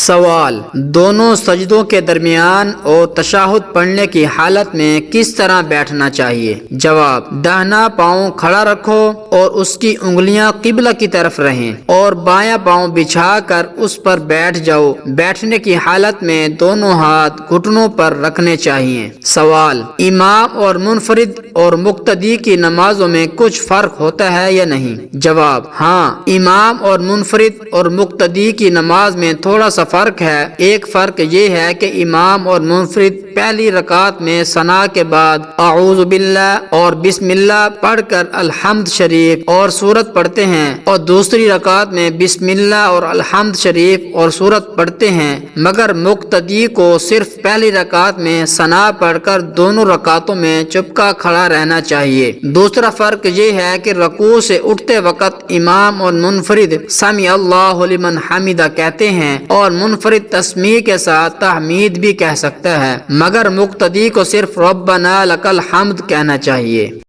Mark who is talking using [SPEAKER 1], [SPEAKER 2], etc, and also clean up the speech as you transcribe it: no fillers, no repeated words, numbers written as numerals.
[SPEAKER 1] سوال: دونوں سجدوں کے درمیان اور تشہد پڑھنے کی حالت میں کس طرح بیٹھنا چاہیے؟ جواب: داہنا پاؤں کھڑا رکھو اور اس کی انگلیاں قبلہ کی طرف رہیں اور بایاں پاؤں بچھا کر اس پر بیٹھ جاؤ۔ بیٹھنے کی حالت میں دونوں ہاتھ گھٹنوں پر رکھنے چاہیے۔ سوال: امام اور منفرد اور مقتدی کی نمازوں میں کچھ فرق ہوتا ہے یا نہیں؟ جواب: ہاں، امام اور منفرد اور مقتدی کی نماز میں تھوڑا سا فرق ہے۔ ایک فرق یہ ہے کہ امام اور منفرد پہلی رکعت میں ثنا کے بعد اعوذ باللہ اور بسم اللہ پڑھ کر الحمد شریف اور سورت پڑھتے ہیں، اور دوسری رکعت میں بسم اللہ اور الحمد شریف اور سورت پڑھتے ہیں، مگر مقتدی کو صرف پہلی رکعت میں ثنا پڑھ کر دونوں رکعتوں میں چپکا کھڑا رہنا چاہیے۔ دوسرا فرق یہ ہے کہ رکوع سے اٹھتے وقت امام اور منفرد سمع اللہ لمن حمدہ کہتے ہیں اور منفرد تسمیع کے ساتھ تحمید بھی کہہ سکتا ہے، مگر مقتدی کو صرف ربنا لک الحمد کہنا چاہیے۔